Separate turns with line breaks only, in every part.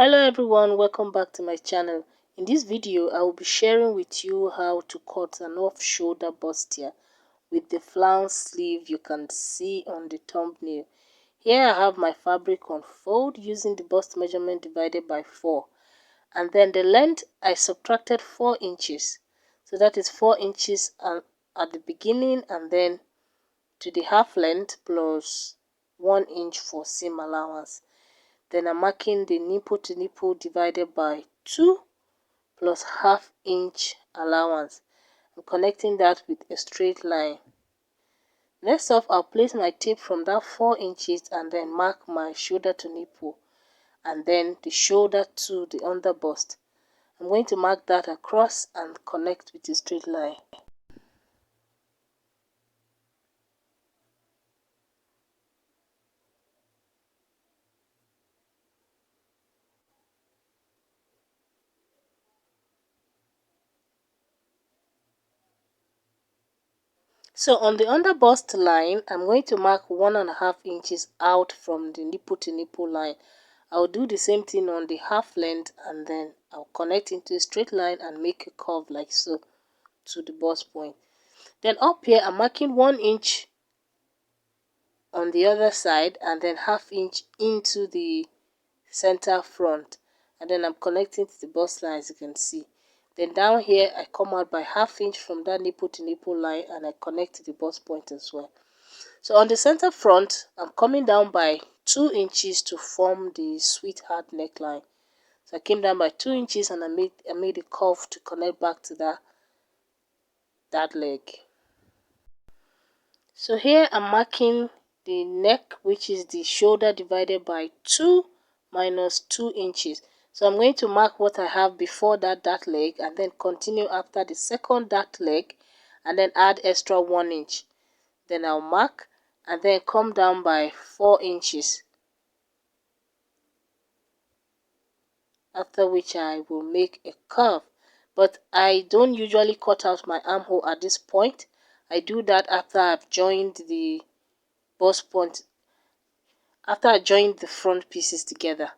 Hello everyone, welcome back to my channel. In this video I will be sharing with you how to cut an off shoulder bustier with the flounce sleeve you can see on the thumbnail. Here I have my fabric on fold using the bust measurement divided by 4, and then the length I subtracted 4 inches, so that is 4 inches at the beginning, and then to the half length plus 1 inch for seam allowance. Then I'm marking the nipple to nipple divided by 2 plus half inch allowance. I'm connecting that with a straight line. Next off, I'll place my tape from that 4 inches and then mark my shoulder to nipple and then the shoulder to the under bust. I'm going to mark that across and connect with a straight line. So on the under bust line, I'm going to mark 1.5 inches out from the nipple to nipple line. I'll do the same thing on the half length and then I'll connect into a straight line and make a curve like so to the bust point. Then up here, I'm marking 1 inch on the other side and then half inch into the center front, and then I'm connecting to the bust line as you can see. Then down here I come out by half inch from that nipple to nipple line and I connect to the bust point as well. So on the center front, I'm coming down by 2 inches to form the sweetheart neckline. So I came down by 2 inches and I made a curve to connect back to that leg. So here I'm marking the neck, which is the shoulder divided by 2 minus 2 inches. So I'm going to mark what I have before that leg and then continue after the second dart leg and then add extra 1 inch. Then I'll mark and then come down by 4 inches. After which I will make a curve. But I don't usually cut out my armhole at this point. I do that after I've joined the bust point, after I joined the front pieces together.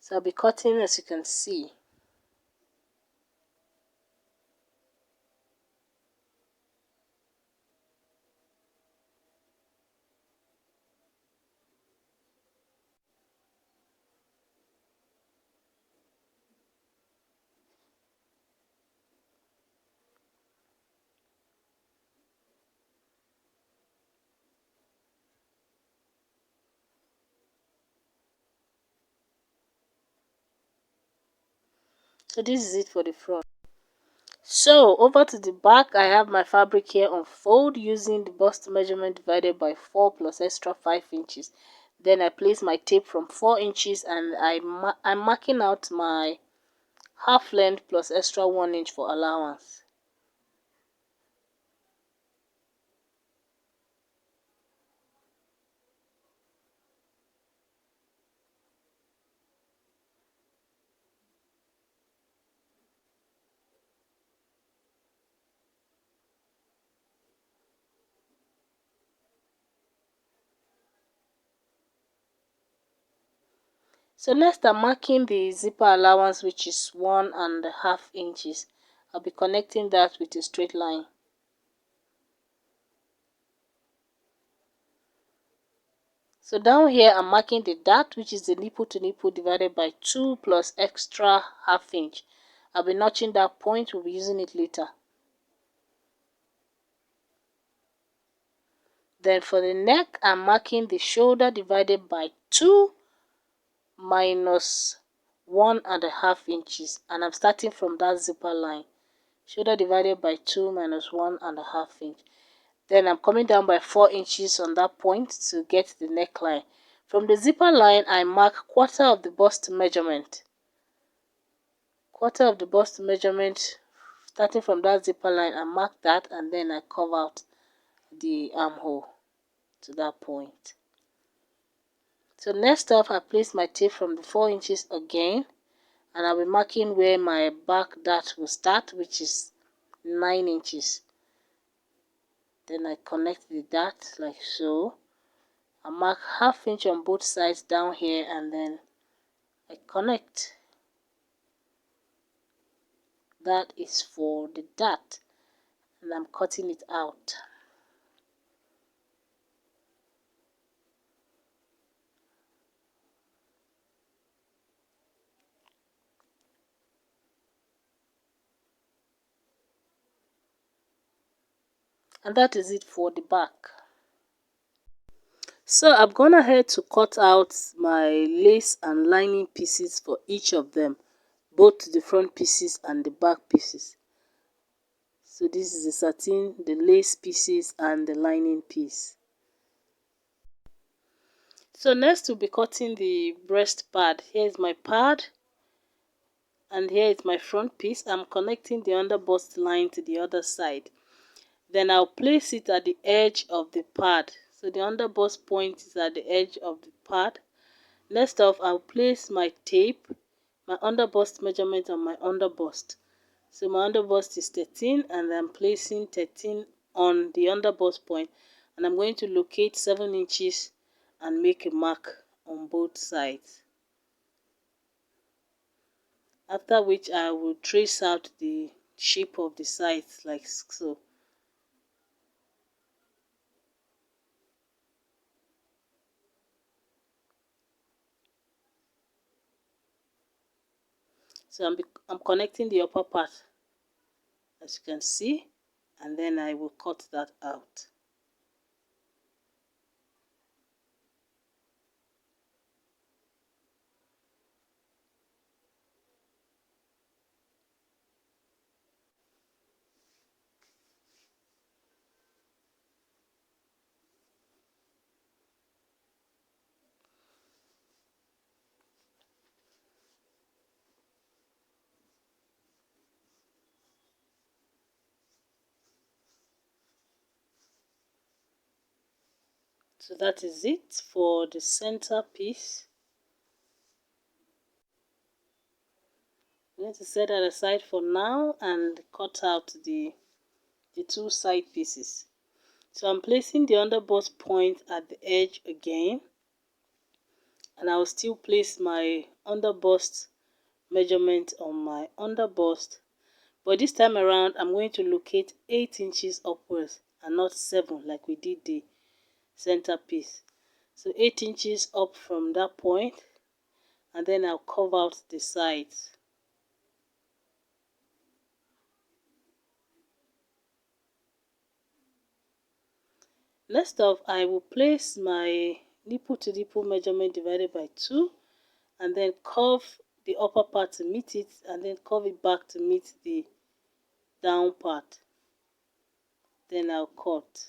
So I'll be cutting as you can see. So this is it for the front. So over to the back, I have my fabric here on fold using the bust measurement divided by 4 plus extra 5 inches. Then I place my tape from 4 inches and I'm marking out my half length plus extra 1 inch for allowance. So next I'm marking the zipper allowance, which is 1.5 inches. I'll be connecting that with a straight line. So down here I'm marking the dart, which is the nipple to nipple divided by 2 plus extra half inch. I'll be notching that point, we'll be using it later. Then for the neck, I'm marking the shoulder divided by 2 minus 1.5 inches, and I'm starting from that zipper line. Shoulder divided by 2 minus 1.5 inch. Then I'm coming down by 4 inches on that point to get the neckline. From the zipper line, I mark quarter of the bust measurement. Quarter of the bust measurement, starting from that zipper line, I mark that and then I curve out the armhole to that point. So next up, I place my tape from the 4 inches again, and I'll be marking where my back dart will start, which is 9 inches. Then I connect the dart like so. I mark half inch on both sides down here and then I I connect. That is for the dart, and I'm cutting it out. And that is it for the back. So I've gone ahead to cut out my lace and lining pieces for each of them, both the front pieces and the back pieces. So this is the satin, the lace pieces and the lining piece. So next we'll be cutting the breast pad. Here is my pad and here is my front piece. I'm connecting the under bust line to the other side. Then I'll place it at the edge of the pad. So the under bust point is at the edge of the pad. Next off, I'll place my tape, my under bust measurement on my under bust. So my under bust is 13 and I'm placing 13 on the under bust point, and I'm going to locate 7 inches and make a mark on both sides. After which I will trace out the shape of the sides like so. So I'm connecting the upper part, as you can see, and then I will cut that out. So that is it for the center piece. I'm going to set that aside for now and cut out the 2 side pieces. So I'm placing the under bust point at the edge again, and I'll still place my under bust measurement on my under bust, but this time around I'm going to locate 8 inches upwards and not 7 like we did the center piece. So 8 inches up from that point, and then I'll curve out the sides. Next off, I will place my nipple to nipple measurement divided by 2, and then curve the upper part to meet it, and then curve it back to meet the down part. Then I'll cut.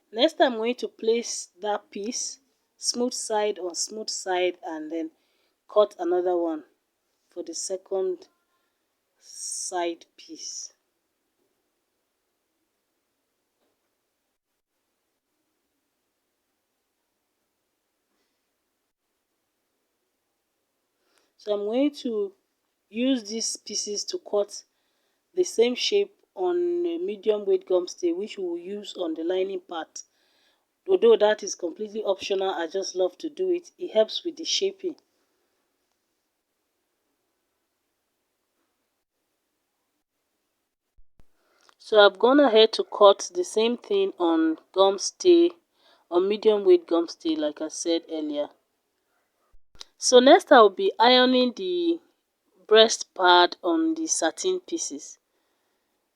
Next, I'm going to place that piece smooth side on smooth side, and then cut another one for the second side piece. So I'm going to use these pieces to cut the same shape on a medium weight gum stay, which we will use on the lining part. Although that is completely optional, I just love to do it. It helps with the shaping. So I've gone ahead to cut the same thing on gum stay, on medium weight gum stay, like I said earlier. So next I'll be ironing the breast pad on the satin pieces.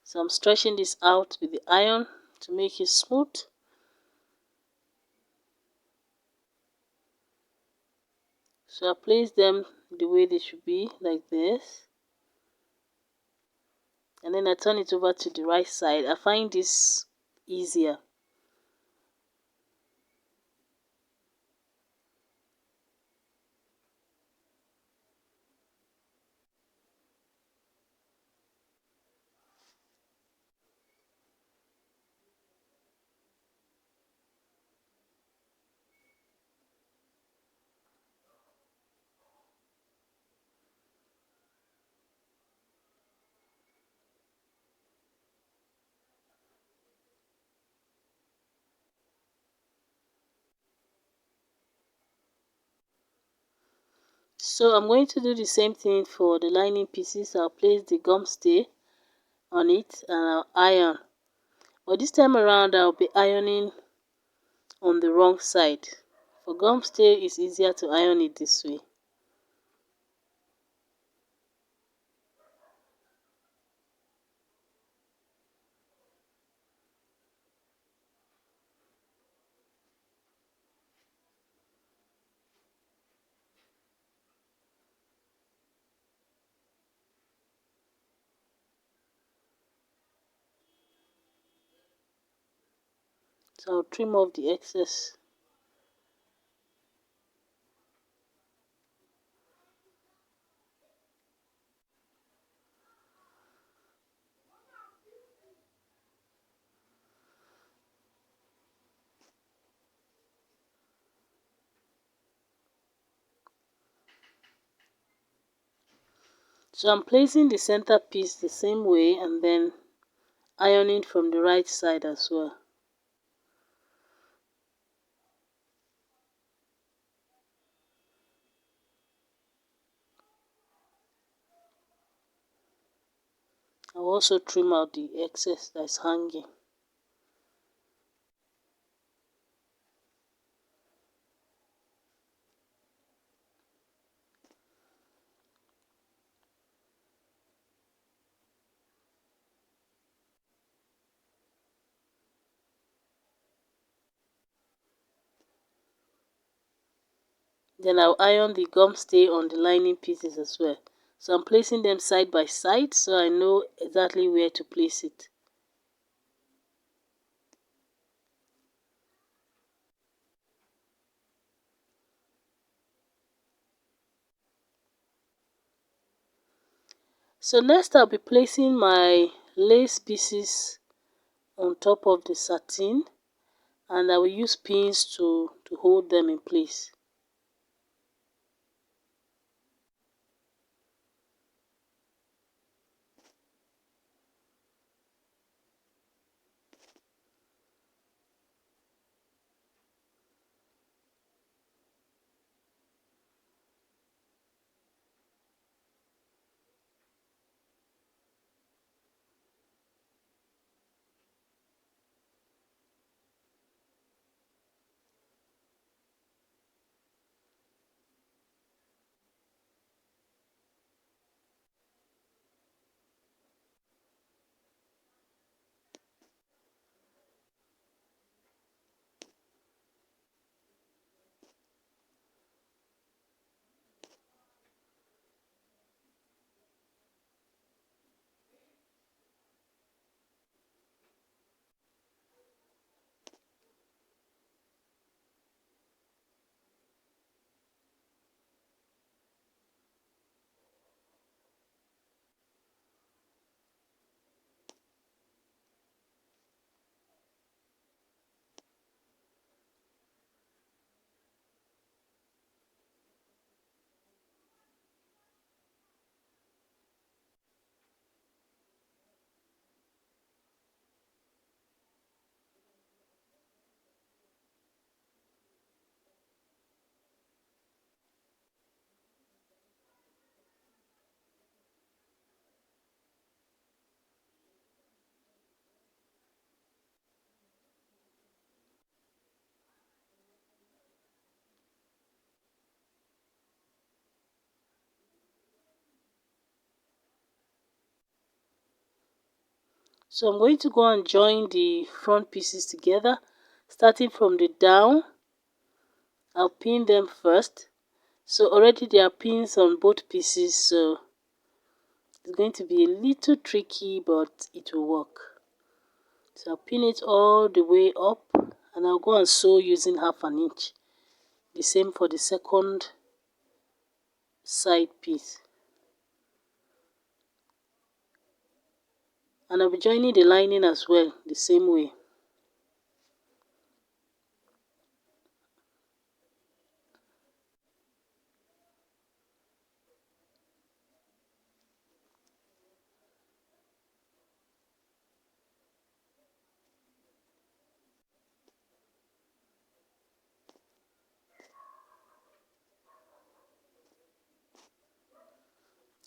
So I'm stretching this out with the iron to make it smooth. So I place them the way they should be, like this. And then I turn it over to the right side. I find this easier. So I'm going to do the same thing for the lining pieces. I'll place the gum stay on it and I'll iron. But this time around I'll be ironing on the wrong side. For gum stay, it's easier to iron it this way. So I'll trim off the excess. So I'm placing the center piece the same way and then ironing from the right side as well. I'll also trim out the excess that's hanging. Then I'll iron the gum stay on the lining pieces as well. So I'm placing them side by side so I know exactly where to place it. So next I'll be placing my lace pieces on top of the satin and I will use pins to hold them in place. So I'm going to go and join the front pieces together, starting from the down. I'll pin them first. So already there are pins on both pieces, so it's going to be a little tricky, but it will work. So I'll pin it all the way up and I'll go and sew using 1/2 inch. The same for the second side piece. And I'll be joining the lining as well the same way.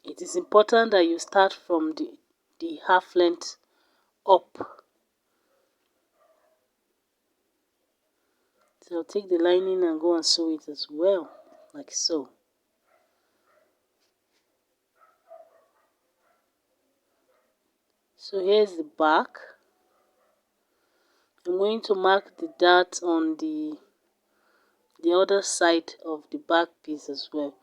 It is important that you start from the half length up. So I'll take the lining and go and sew it as well, like so. So here's the back. I'm going to mark the dart on the other side of the back piece as well.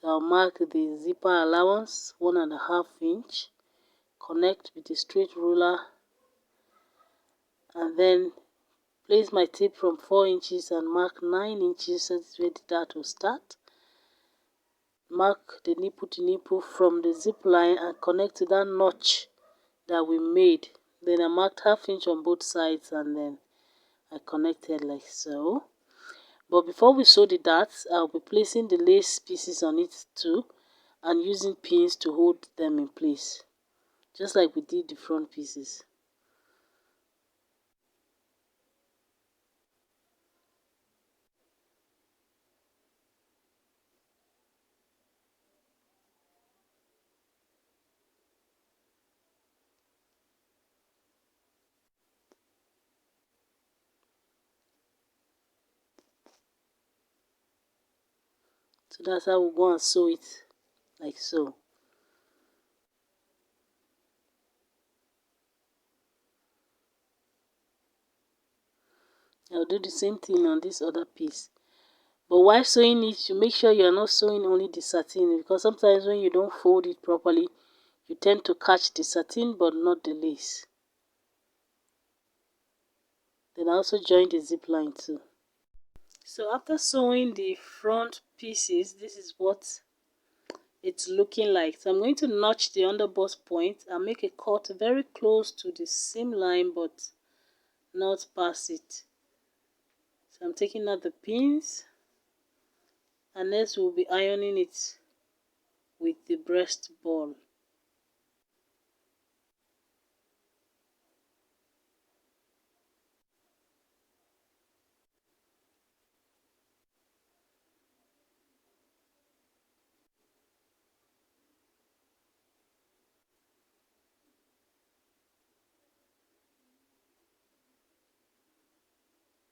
So I'll mark the zipper allowance 1.5 inch, connect with a straight ruler, and then place my tape from 4 inches and mark 9 inches. So that's where the dart will start. Mark the nipple to nipple from the zip line and connect to that notch that we made. Then I marked 1/2 inch on both sides and then I connected like so. But before we sew the darts, I'll be placing the lace pieces on it too and using pins to hold them in place, just like we did the front pieces. So that's how we go and sew it, like so. I'll do the same thing on this other piece. But while sewing it, you make sure you're not sewing only the satin, because sometimes when you don't fold it properly, you tend to catch the satin but not the lace. Then I also join the zip line too. So after sewing the front pieces, this is what it's looking like. So I'm going to notch the underbust point and make a cut very close to the seam line but not past it. So I'm taking out the pins and next we'll be ironing it with the breast ball.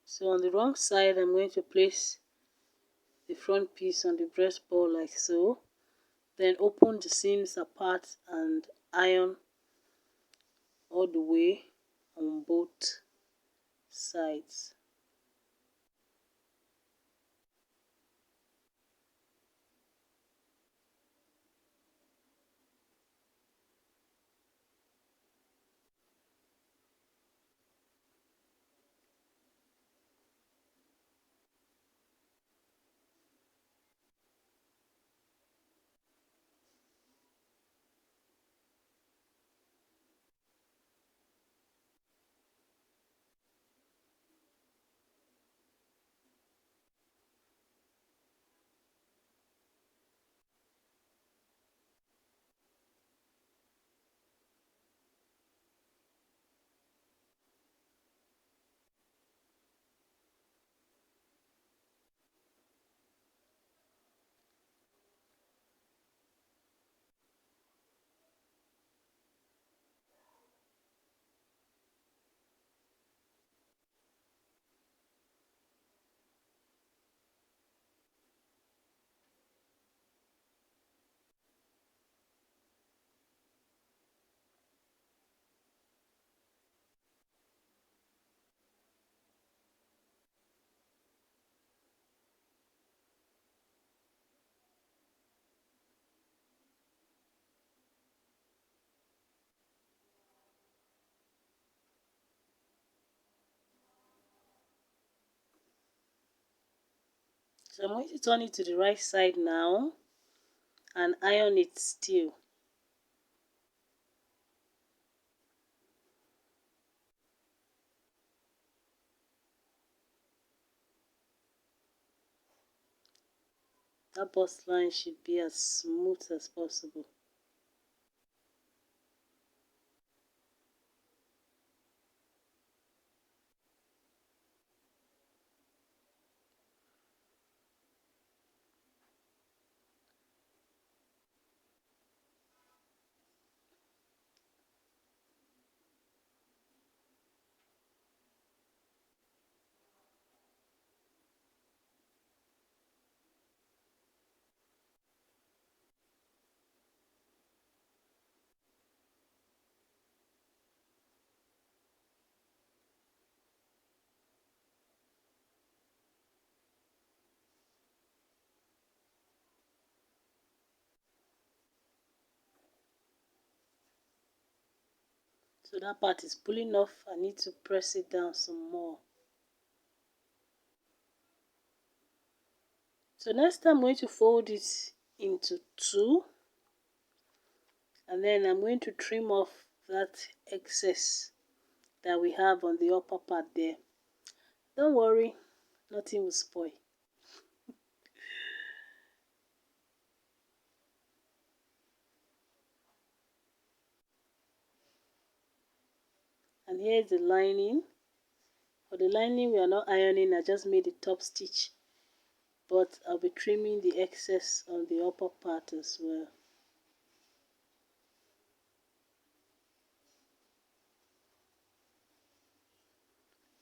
So on the wrong side, I'm going to place the front piece on the breast ball like so. Then open the seams apart and iron all the way on both sides. So I'm going to turn it to the right side now and iron it still. That bust line should be as smooth as possible. So that part is pulling off. I need to press it down some more. So next I'm going to fold it into two, and then I'm going to trim off that excess that we have on the upper part there. Don't worry, nothing will spoil. And here is the lining. For the lining we are not ironing, I just made the top stitch, but I'll be trimming the excess on the upper part as well.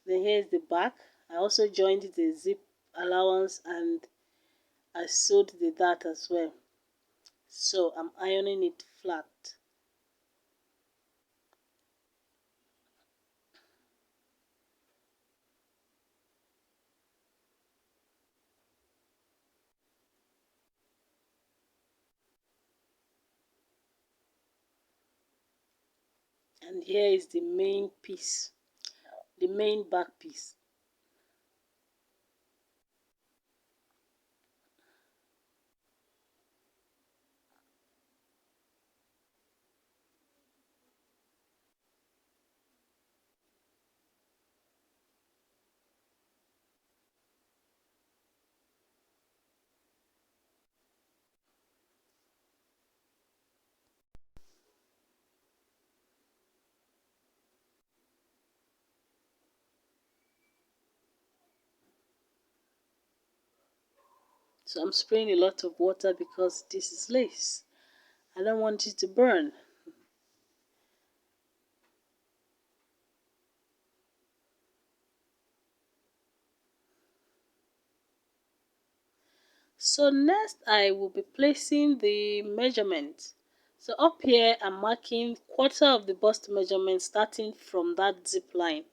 Then here is the back. I also joined the zip allowance and I sewed the dart as well. So I'm ironing it flat. And here is the main piece, the main back piece. So I'm spraying a lot of water because this is lace. I don't want it to burn. So next I will be placing the measurement. So up here I'm marking quarter of the bust measurement starting from that zip line.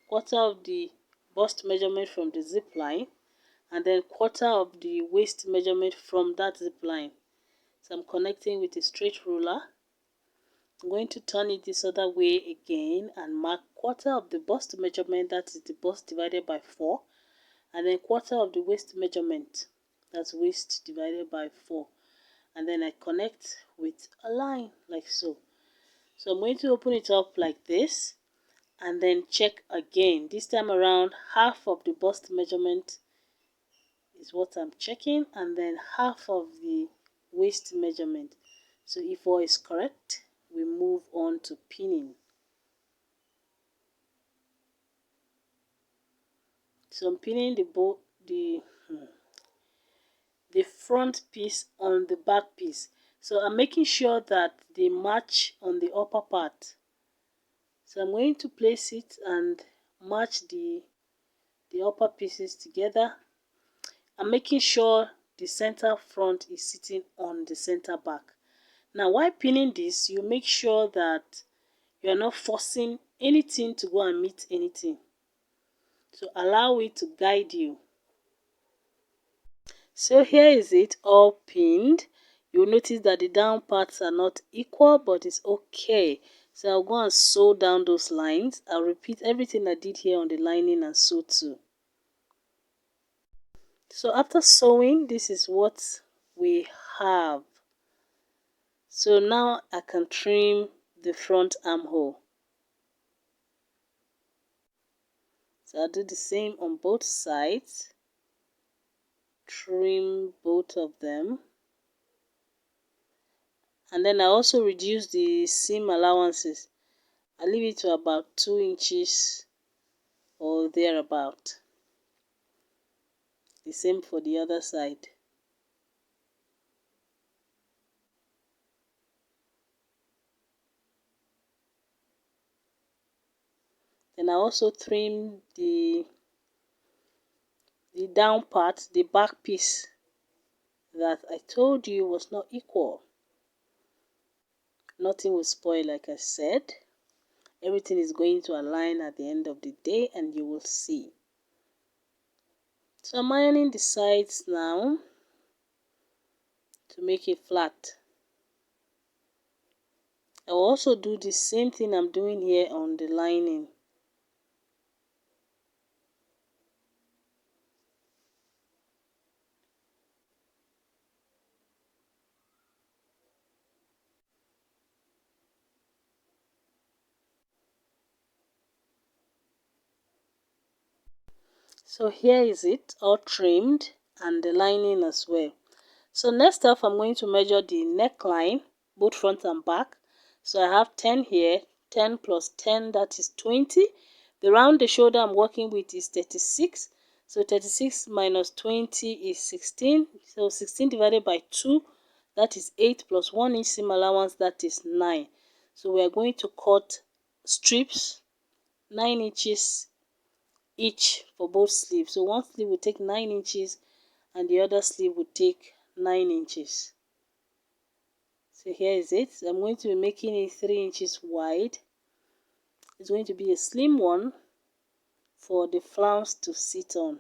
Quarter of the bust measurement from the zip line, and then quarter of the waist measurement from that zip line. So I'm connecting with a straight ruler. I'm going to turn it this other way again and mark quarter of the bust measurement, that is the bust divided by 4, and then quarter of the waist measurement, that's waist divided by 4, and then I connect with a line like so. So I'm going to open it up like this and then check again. This time around, half of the bust measurement is what I'm checking, and then half of the waist measurement. So if all is correct, we move on to pinning. So I'm pinning the front piece on the back piece. So I'm making sure that they match on the upper part. So I'm going to place it and match the upper pieces together. I'm making sure the center front is sitting on the center back. Now while pinning this, you make sure that you are not forcing anything to go and meet anything. So allow it to guide you. So here is it all pinned. You'll notice that the down parts are not equal, but it's okay. So I'll go and sew down those lines. I'll repeat everything I did here on the lining and sew too. So after sewing, this is what we have. So now I can trim the front armhole. So I'll do the same on both sides. Trim both of them. And then I also reduce the seam allowances. I leave it to about 2 inches or thereabout. The same for the other side. Then I also trim the down part, the back piece that I told you was not equal. Nothing will spoil, like I said. Everything is going to align at the end of the day and you will see. So I'm ironing the sides now to make it flat. I will also do the same thing I'm doing here on the lining. So here is it all trimmed and the lining as well. So next up, I'm going to measure the neckline, both front and back. So I have 10 here, 10 plus 10, that is 20. The round the shoulder I'm working with is 36. So 36 minus 20 is 16. So 16 divided by 2, that is 8, plus 1 inch seam allowance, that is 9. So we are going to cut strips 9 inches each for both sleeves. So one sleeve will take 9 inches and the other sleeve will take 9 inches. So here is it. I'm going to be making it 3 inches wide. It's going to be a slim one for the flounce to sit on.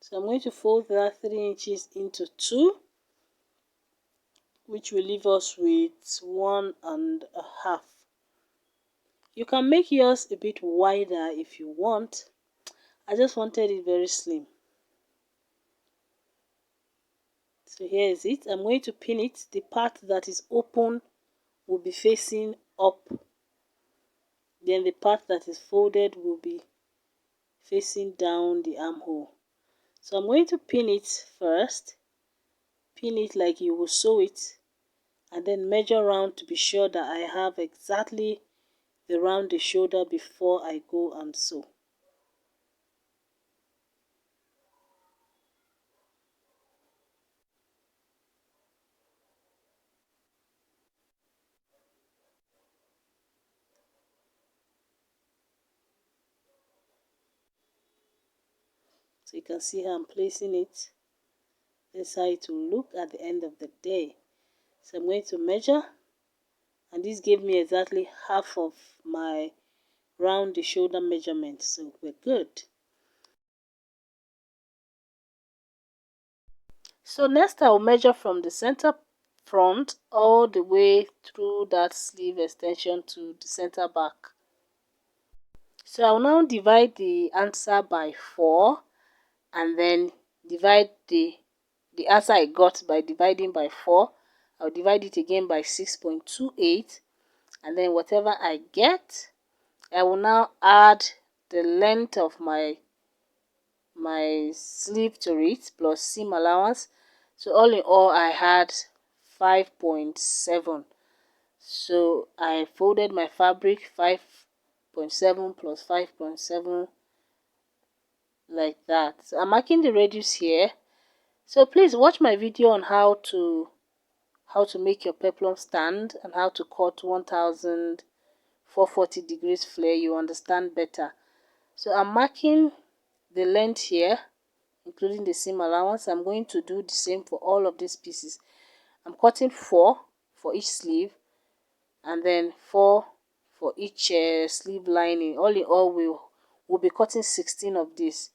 So I'm going to fold that 3 inches into 2, which will leave us with 1.5. You can make yours a bit wider if you want. I just wanted it very slim. So here is it. I'm going to pin it. The part that is open will be facing up. Then the part that is folded will be facing down the armhole. So I'm going to pin it first. Pin it like you will sew it, and then measure round to be sure that I have exactly the round the shoulder before I go and sew. So you can see how I'm placing it. This is how it will look at the end of the day. So I'm going to measure, and this gave me exactly half of my round the shoulder measurement. So we're good. So next I will measure from the center front all the way through that sleeve extension to the center back. So I'll now divide the answer by 4 and then divide the answer I got by dividing by 4. I'll divide it again by 6.28, and then whatever I get, I will now add the length of my sleeve to it plus seam allowance. So all in all I had 5.7. So I folded my fabric 5.7 plus 5.7 like that. So I'm marking the radius here. So please watch my video on how to make your peplum stand and how to cut 1440 degrees flare. You understand better. So I'm marking the length here, including the seam allowance. I'm going to do the same for all of these pieces. I'm cutting 4 for each sleeve and then 4 for each sleeve lining. All in all, we'll be cutting 16 of this.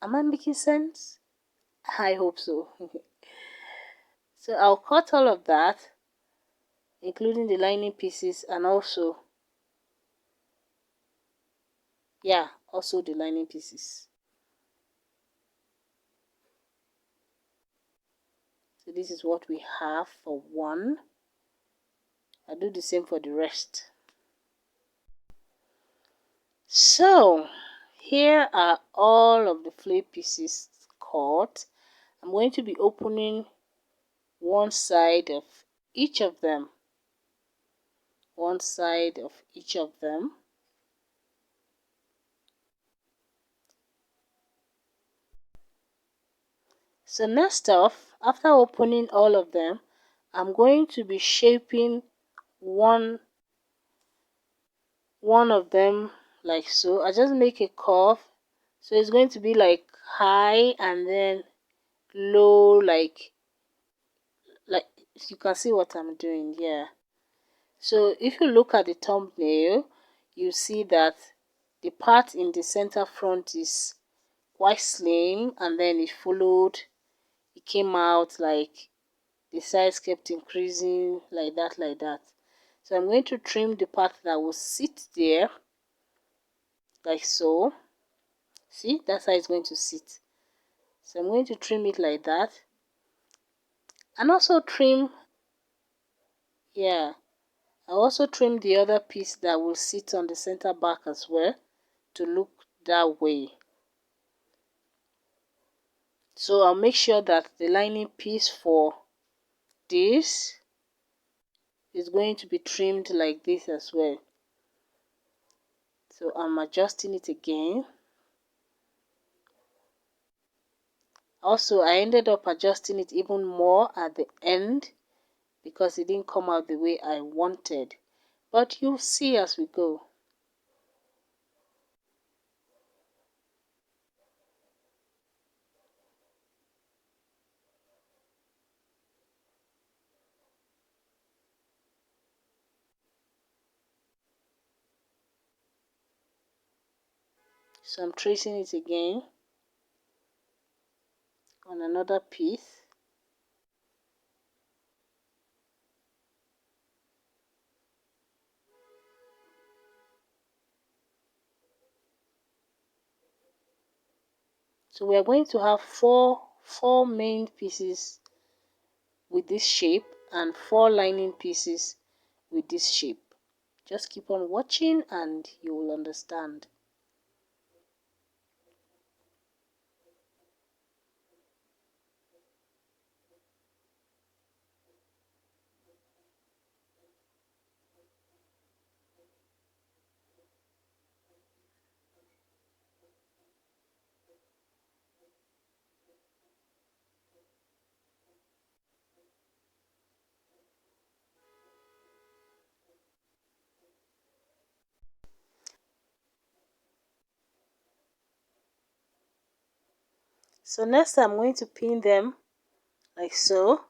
Am I making sense? I hope so. So I'll cut all of that, including the lining pieces, and also the lining pieces. So this is what we have for one. I'll do the same for the rest. So here are all of the flare pieces cut. I'm going to be opening one side of each of them. One side of each of them. So next off, after opening all of them, I'm going to be shaping one of them like so. I just make a curve, so it's going to be like high and then low, like you can see what I'm doing. Yeah. So if you look at the thumbnail, you see that the part in the center front is quite slim, and then it came out like the size kept increasing like that. So I'm going to trim the part that will sit there like so. See, that's how it's going to sit. So I'm going to trim it like that, and also trim, yeah, I also trim the other piece that will sit on the center back as well to look that way. So I'll make sure that the lining piece for this is going to be trimmed like this as well. So I'm adjusting it again. Also, I ended up adjusting it even more at the end because it didn't come out the way I wanted. But you'll see as we go. So I'm tracing it again on another piece. So we are going to have four main pieces with this shape and 4 lining pieces with this shape. Just keep on watching and you will understand. So next I'm going to pin them like so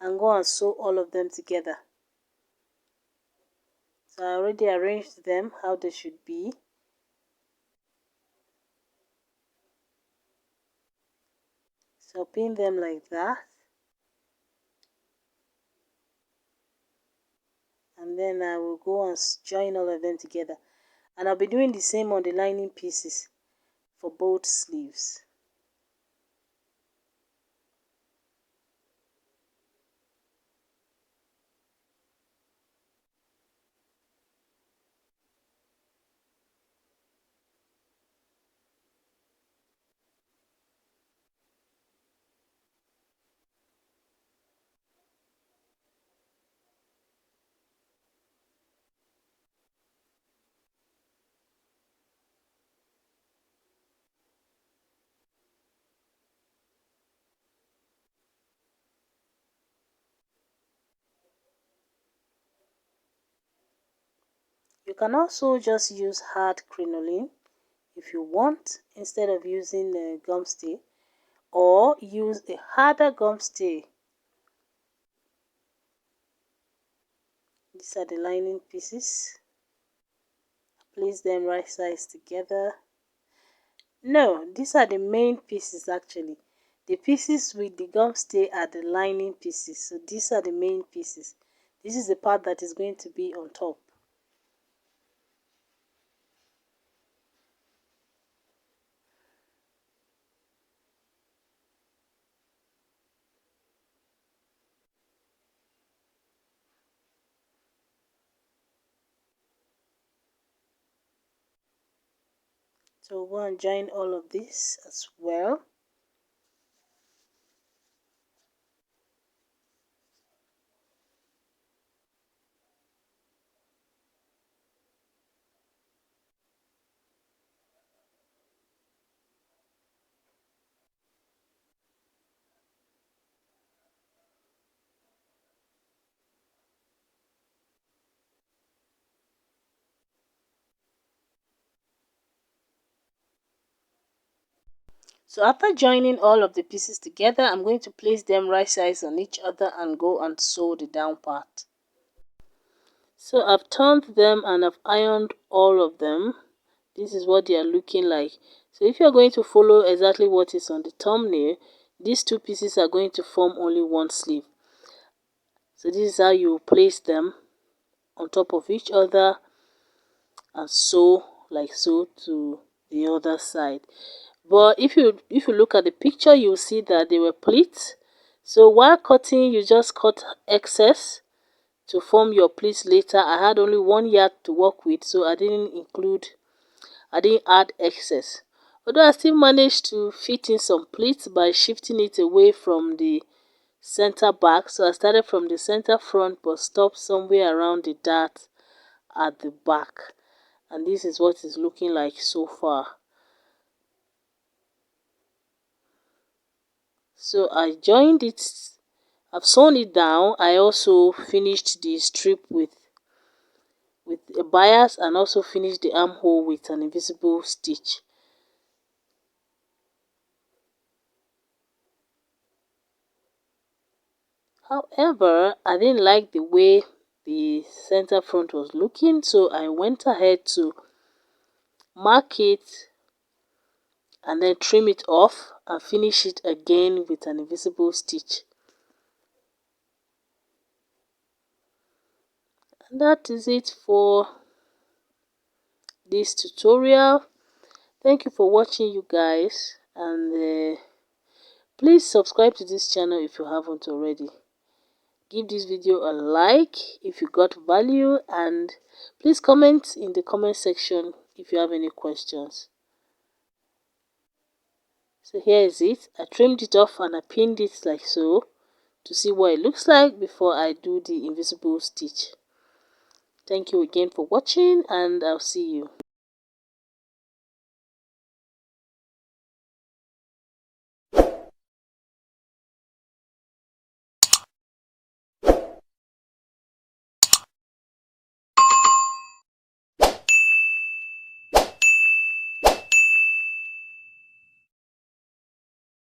and go and sew all of them together. So I already arranged them how they should be. So pin them like that. And then I will go and join all of them together. And I'll be doing the same on the lining pieces for both sleeves. You can also just use hard crinoline if you want, instead of using a gum stay, or use a harder gum stay. These are the lining pieces. Place them right sides together. No, these are the main pieces actually. The pieces with the gum stay are the lining pieces. So these are the main pieces. This is the part that is going to be on top. So we'll go and join all of this as well. So after joining all of the pieces together, I'm going to place them right sides on each other and go and sew the down part. So I've turned them and I've ironed all of them. This is what they are looking like. So if you're going to follow exactly what is on the thumbnail, these two pieces are going to form only one sleeve. So this is how you place them on top of each other and sew like so to the other side. But if you look at the picture, you'll see that they were pleats. So while cutting, you just cut excess to form your pleats later. I had only 1 yard to work with, so I didn't add excess. Although I still managed to fit in some pleats by shifting it away from the center back. So I started from the center front but stopped somewhere around the dart at the back. And this is what it's looking like so far. So I joined it, I've sewn it down. I also finished the strip with a bias and also finished the armhole with an invisible stitch. However, I didn't like the way the center front was looking, so I went ahead to mark it and then trim it off and finish it again with an invisible stitch. And that is it for this tutorial. Thank you for watching, you guys, and please subscribe to this channel if you haven't already. Give this video a like if you got value, and please comment in the comment section if you have any questions. So here is it. I trimmed it off and I pinned it like so to see what it looks like before I do the invisible stitch. Thank you again for watching, and I'll see you.